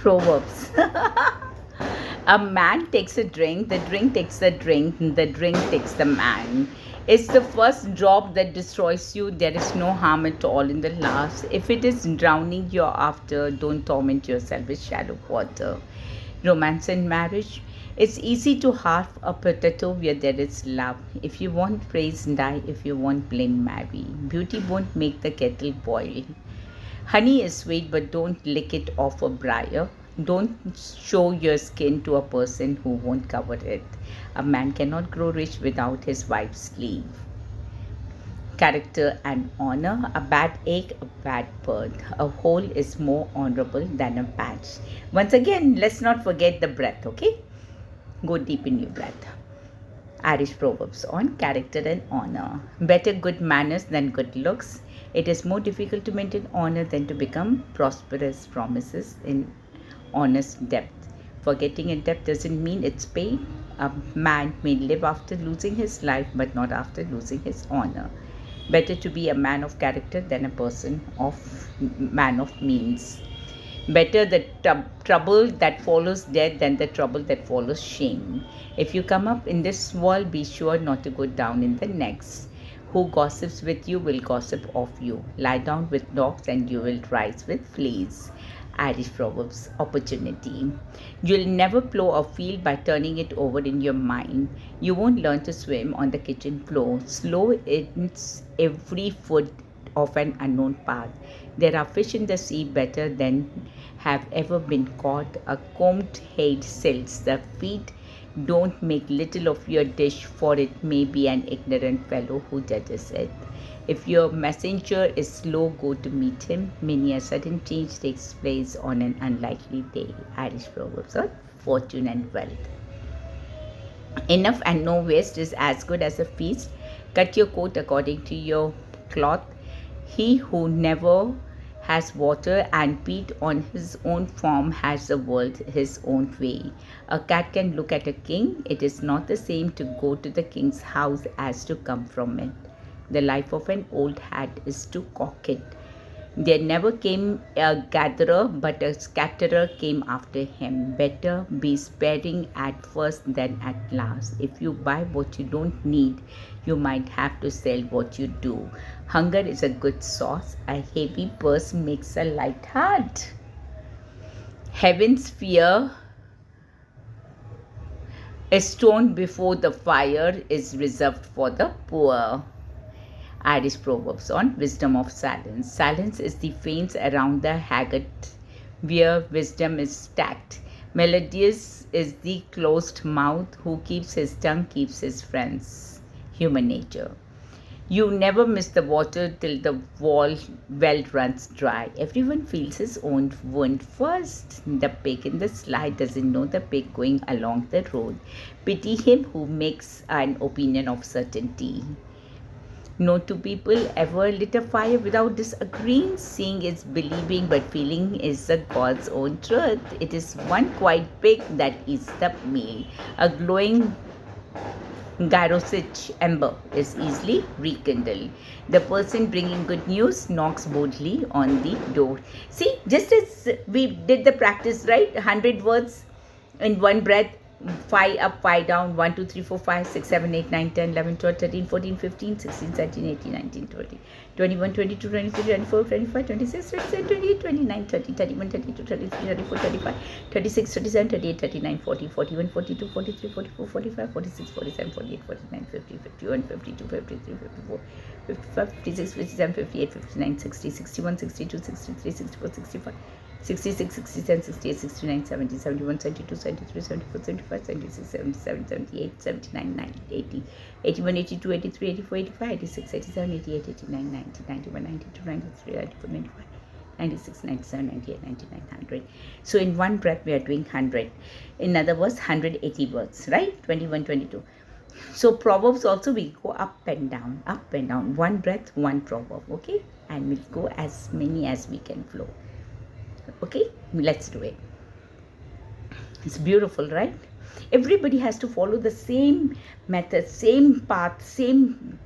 Proverbs. A man takes a drink, the drink takes the drink, the drink takes the man. It's the first drop that destroys you. There is no harm at all in the last. If it is drowning you after, don't torment yourself with shallow water. Romance and marriage. It's easy to halve a potato where there is love. If you want praise, die. If you want blame, marry. Beauty won't make the kettle boil. Honey is sweet, but don't lick it off a briar. Don't show your skin to a person who won't cover it. A man cannot grow rich without his wife's leave. Character and honor. A bad egg, a bad bird. A hole is more honorable than a patch. Once again, let's not forget the breath, okay? Go deep in your breath. Irish proverbs on character and honor. Better good manners than good looks. It is more difficult to maintain honor than to become prosperous. Promises in honest depth. Forgetting a debt doesn't mean it's paid. A man may live after losing his life, but not after losing his honor. Better to be a man of character than a man of means. Better the trouble that follows death than the trouble that follows shame. If you come up in this world, be sure not to go down in the next. Who gossips with you will gossip of you. Lie down with dogs and you will rise with fleas. Irish proverbs. Opportunity. You'll never plow a field by turning it over in your mind. You won't learn to swim on the kitchen floor. Slow its every foot of an unknown path. There are fish in the sea better than have ever been caught. A combed head sells the feet. Don't make little of your dish, for it may be an ignorant fellow who judges it. If your messenger is slow, go to meet him. Many a sudden change takes place on an unlikely day. Irish proverbs on fortune and wealth. Enough and no waste is as good as a feast. Cut your coat according to your cloth. He who never has water and peat on his own farm has the world his own way. A cat can look at a king. It is not the same to go to the king's house as to come from it. The life of an old hat is to cock it. There never came a gatherer, but a scatterer came after him. Better be sparing at first than at last. If you buy what you don't need, you might have to sell what you do. Hunger is a good sauce. A heavy purse makes a light heart. Heaven's fear, a stone before the fire, is reserved for the poor. Irish proverbs on wisdom of silence. Silence is the fence around the haggard where wisdom is stacked. Melodious is the closed mouth. Who keeps his tongue keeps his friends. Human nature. You never miss the water till the well runs dry. Everyone feels his own wound first. The pig in the slide doesn't know the pig going along the road. Pity him who makes an opinion of certainty. No two people ever lit a fire without disagreeing. Seeing is believing, but feeling is the God's own truth. It is one quiet pig that eats the meal. A glowing Garosich ember is easily rekindled. The person bringing good news knocks boldly on the door. See, just as we did the practice, right? 100 words in one breath. 5 up, 5 down, 1, 2, 3, 4, 5, 6, 7, 8, 9, 10, 11, 12, 13, 14, 15, 16, 17, 18, 19, 20, 21, 22, 23, 24, 25, 26, 27, 28, 29, 30, 31, 32, 33, 34, 35, 36, 37, 38, 39, 40, 41, 42, 43, 44, 45, 46, 47, 48, 49, 50, 51, 52, 53, 54, 55, 56, 57, 58, 59, 60, 61, 62, 63, 64, 65, 66, 67, 68, 69, 70, 71, 72, 73, 74, 75, 76, 77, 78, 79, 90, 80, 81, 82, 83, 84, 85, 86, 87, 88, 89, 90, 91, 92, 93, 94, 95, 96, 97, 98, 99, 100. So in one breath we are doing 100. In other words, 180 words, right? 21, 22. So proverbs also we go up and down, up and down. One breath, one proverb, okay? And we'll go as many as we can flow. Okay, let's do it. It's beautiful, right? Everybody has to follow the same method, same path, same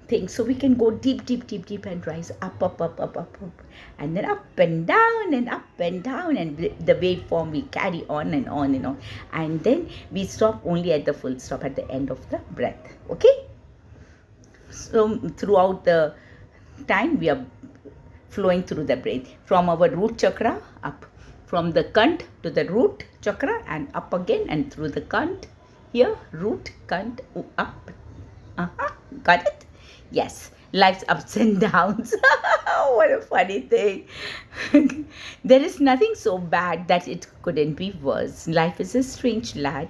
thing, so we can go deep, deep, deep, deep, and rise up, up, up, up, up, up, and then up and down and up and down, and the waveform we carry on and on and on, and then we stop only at the full stop at the end of the breath. Okay, so throughout the time we are flowing through the breath from our root chakra up, from the cond to the root chakra and up again, and through the cond here, root, cond, up. Got it? Yes, life's ups and downs. What a funny thing. There is nothing so bad that it couldn't be worse. Life is a strange lad.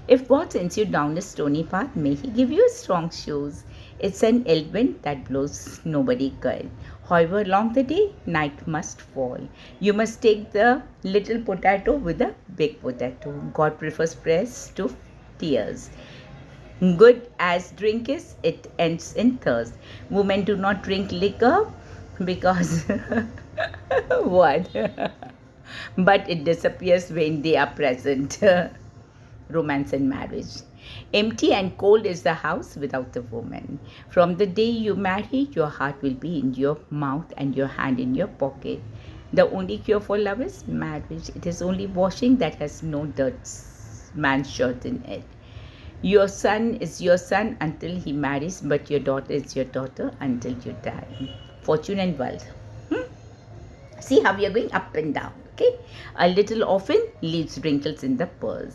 If God sends you down a stony path, may He give you strong shoes. It's an ill wind that blows nobody good. However long the day, night must fall. You must take the little potato with the big potato. God prefers prayers to tears. Good as drink is, it ends in thirst. Women do not drink liquor because what? But it disappears when they are present. Romance and marriage. Empty and cold is the house without the woman. From the day you marry, your heart will be in your mouth and your hand in your pocket. The only cure for love is marriage. It is only washing that has no dirt man's shirt in it. Your son is your son until he marries, but your daughter is your daughter until you die. Fortune and wealth. See how we are going up and down. Okay, a little often leaves wrinkles in the purse.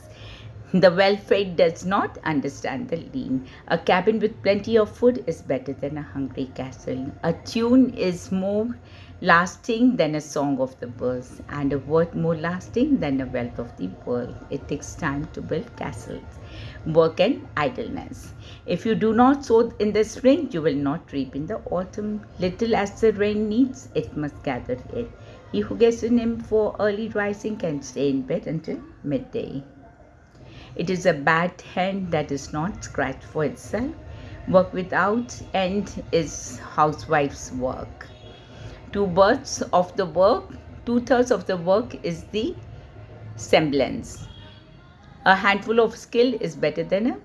The well-fed does not understand the lean. A cabin with plenty of food is better than a hungry castle. A tune is more lasting than a song of the birds, and a word more lasting than the wealth of the world. It takes time to build castles. Work and idleness. If you do not sow in the spring, you will not reap in the autumn. Little as the rain needs, it must gather it. He who gets in him for early rising can stay in bed until midday. It is a bad hen that is not scratched for itself. Work without end is housewife's work. Two-thirds of the work is the semblance. A handful of skill is better than a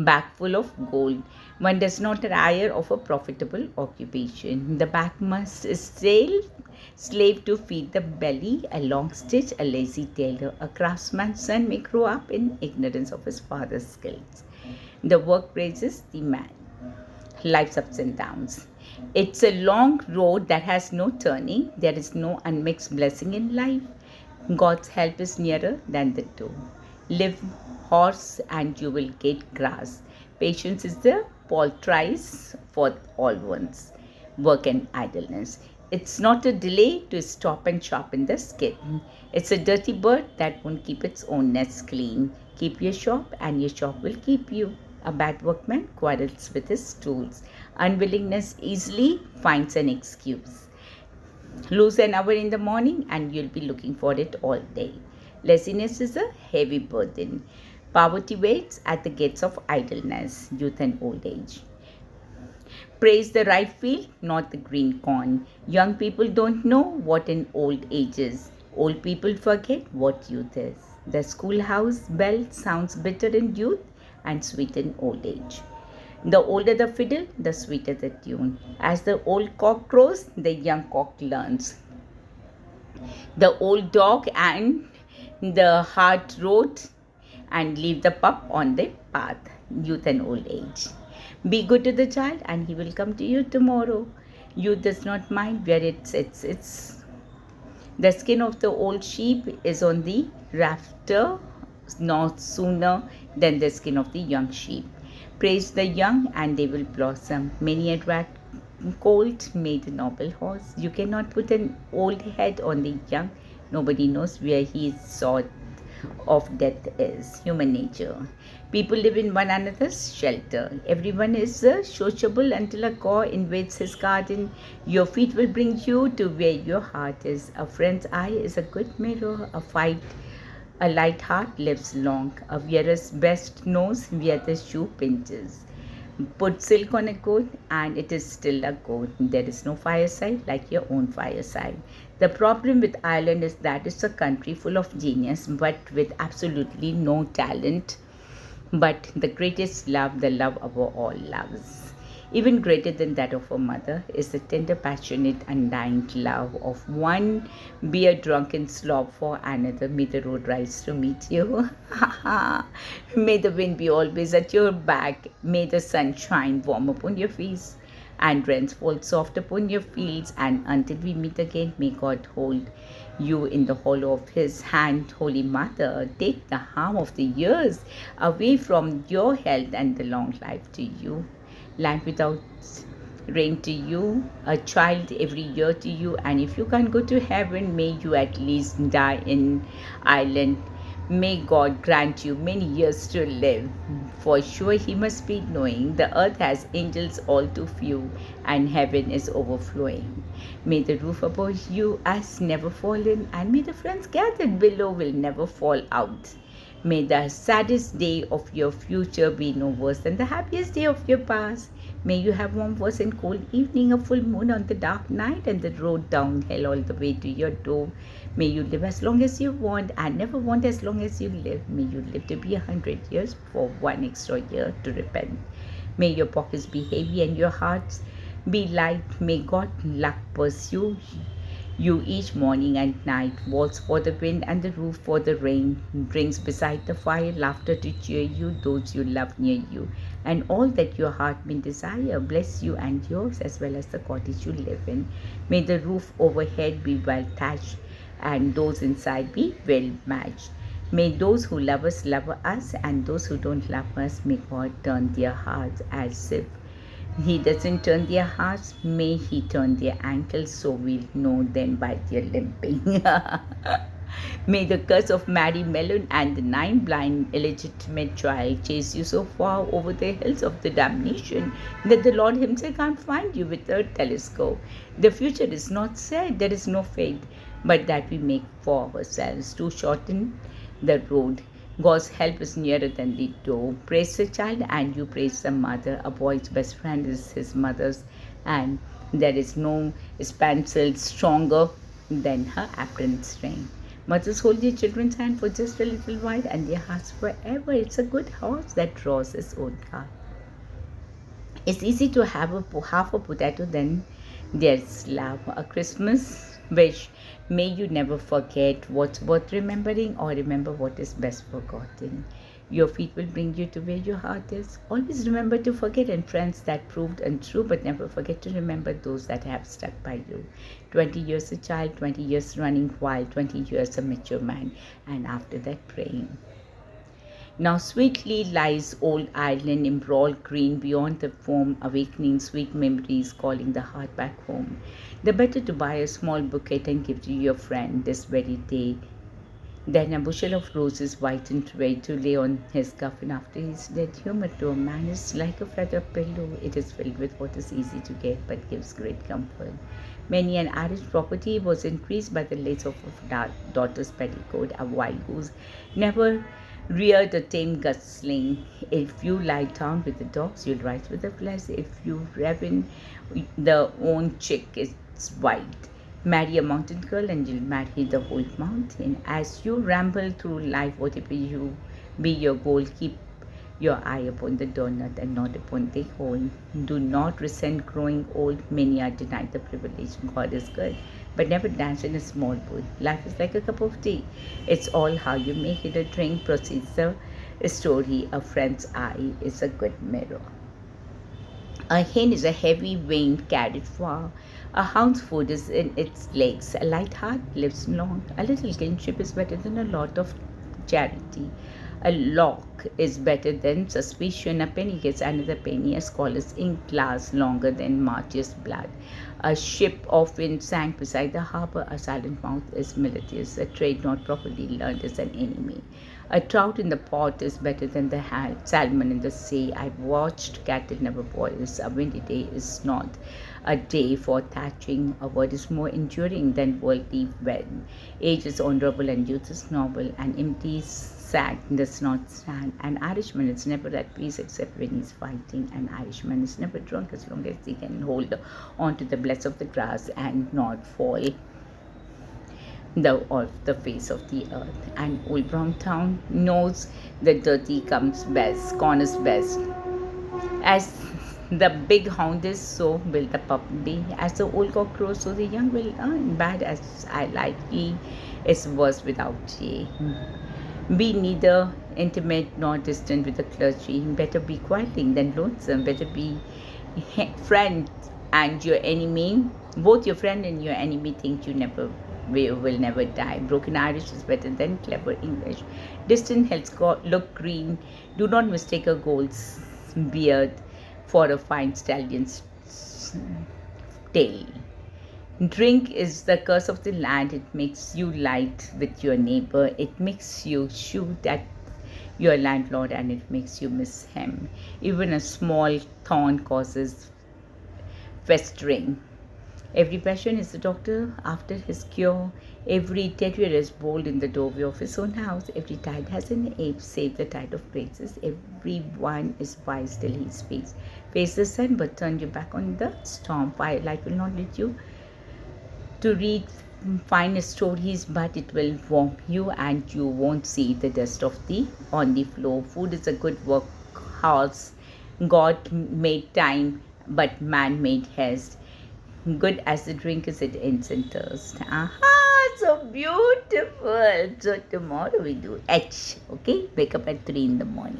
bag full of gold. One does not tire of a profitable occupation. The back must slave to feed the belly, a long stitch, a lazy tailor. A craftsman's son may grow up in ignorance of his father's skills. The work praises the man. Life's ups and downs. It's a long road that has no turning. There is no unmixed blessing in life. God's help is nearer than the door. Live horse and you will get grass. Patience is the poultice for all ones. Work and idleness. It's not a delay to stop and sharpen the skin. It's a dirty bird that won't keep its own nest clean. Keep your shop and your shop will keep you. A bad workman quarrels with his tools. Unwillingness easily finds an excuse. Lose an hour in the morning and you'll be looking for it all day. Laziness is a heavy burden. Poverty waits at the gates of idleness, youth and old age. Praise the ripe field, not the green corn. Young people don't know what an old age is. Old people forget what youth is. The schoolhouse bell sounds bitter in youth and sweet in old age. The older the fiddle, the sweeter the tune. As the old cock crows, the young cock learns. The old dog and the hard road and leave the pup on the path, youth and old age. Be good to the child and he will come to you tomorrow. Youth does not mind where it sits. The skin of the old sheep is on the rafter no sooner than the skin of the young sheep. Praise the young and they will blossom. Many a drag colt made a noble horse. You cannot put an old head on the young. Nobody knows where his sword of death is. Human nature. People live in one another's shelter. Everyone is sociable until a caw invades his garden. Your feet will bring you to where your heart is. A friend's eye is a good mirror. A light heart lives long. A wearer's best knows where the shoe pinches. Put silk on a coat and it is still a coat. There is no fireside like your own fireside. The problem with Ireland is that it's a country full of genius but with absolutely no talent But the greatest love, the love above all loves, even greater than that of a mother, is the tender, passionate, undying love of one beer drunken slob for another. May the road rise to meet you. May the wind be always at your back. May the sun shine warm upon your face and rains fall soft upon your fields. And until we meet again, may God hold you in the hollow of his hand. Holy Mother, take the harm of the years away from your health and the long life to you. Land without rain to you, a child every year to you, and if you can't go to heaven, may you at least die in Ireland. May God grant you many years to live. For sure he must be knowing the earth has angels all too few, and heaven is overflowing. May the roof above you has never fallen, and may the friends gathered below will never fall out. May the saddest day of your future be no worse than the happiest day of your past. May you have warm words and cold evening, a full moon on the dark night, and the road downhill all the way to your door. May you live as long as you want and never want as long as you live. May you live to be 100 years for one extra year to repent. May your pockets be heavy and your hearts be light. May God luck pursue you each morning and night, walls for the wind and the roof for the rain, drinks beside the fire, laughter to cheer you, those you love near you, and all that your heart may desire, bless you and yours as well as the cottage you live in. May the roof overhead be well thatched and those inside be well matched. May those who love us, and those who don't love us, may God turn their hearts as if he doesn't turn their hearts, may he turn their ankles, so we'll know then by their limping. May the curse of Mary Mellon and the 9 blind illegitimate child chase you so far over the hills of the damnation that the Lord himself can't find you with a telescope. The future is not said, there is no fate, but that we make for ourselves to shorten the road. God's help is nearer than the door. Praise the child and you praise the mother. A boy's best friend is his mother's, and there is no spancel stronger than her apron string. Mothers hold their children's hand for just a little while and their hearts forever. It's a good horse that draws its own cart. It's easy to have half a potato, then there's love. A Christmas wish. May you never forget what's worth remembering or remember what is best forgotten. Your feet will bring you to where your heart is. Always remember to forget and friends that proved untrue, but never forget to remember those that have stuck by you. 20 years a child, 20 years running wild, 20 years a mature man, and after that praying. Now sweetly lies old Ireland embroiled green beyond the foam, awakening sweet memories, calling the heart back home. The better to buy a small bouquet and give to your friend this very day than a bushel of roses white and red to lay on his coffin after he's dead. Humor to a man is like a feather pillow. It is filled with what is easy to get but gives great comfort. Many an Irish property was increased by the lace of a daughter's petticoat. A wild goose never reared a tame gosling. If you lie down with the dogs, you'll rise with the flies. If you raven the own chick, it's white. Marry a mountain girl and you'll marry the whole mountain. As you ramble through life, whatever you be your goal, keep your eye upon the donut and not upon the hole. Do not resent growing old. Many are denied the privilege. God is good, but never dance in a small bowl. Life is like a cup of tea. It's all how you make it a drink. Proceeds the story. A friend's eye is a good mirror. A hen is a heavy winged carried far. A hound's food is in its legs. A light heart lives long. A little kinship is better than a lot of charity. A lock is better than suspicion. A penny gets another penny. A scholar's ink lasts longer than March's blood. A ship often sank beside the harbor. A silent mouth is malicious. A trade not properly learned is an enemy. A trout in the pot is better than the salmon in the sea. I've watched cattle never boils. A windy day is not a day for thatching. A word is more enduring than worldly wealth. Age is honorable and youth is noble. An empty sack does not stand. An Irishman is never at peace except when he's fighting. An Irishman is never drunk as long as he can hold on to the blades of the grass and not fall of the face of the earth. And old Browntown knows that dirty comes best, corners best. As the big hound is, so will the pup be. As the old cock crows, so the young will earn. Bad as I like ye is worse without ye. Be neither intimate nor distant with the clergy. Better be quieting than lonesome. Better be friend and your enemy. Both your friend and your enemy think you will never die. Broken Irish is better than clever English. Distant hills look green. Do not mistake a gold beard for a fine stallion's tail. Drink is the curse of the land. It makes you light with your neighbor. It makes you shoot at your landlord and it makes you miss him. Even a small thorn causes festering. Every passion is a doctor after his cure. Every terrier is bold in the doorway of his own house. Every tide has an ape, save the tide of praises. Every one is wise till he speaks. Face the sun, but turn your back on the storm. Firelight will not let you to read fine stories, but it will warm you and you won't see the dust of the on the floor. Food is a good workhorse. God made time, but man made haste. Good as the drink is, it ends in thirst. Aha, so beautiful. So tomorrow we do H. Okay, wake up at 3 in the morning.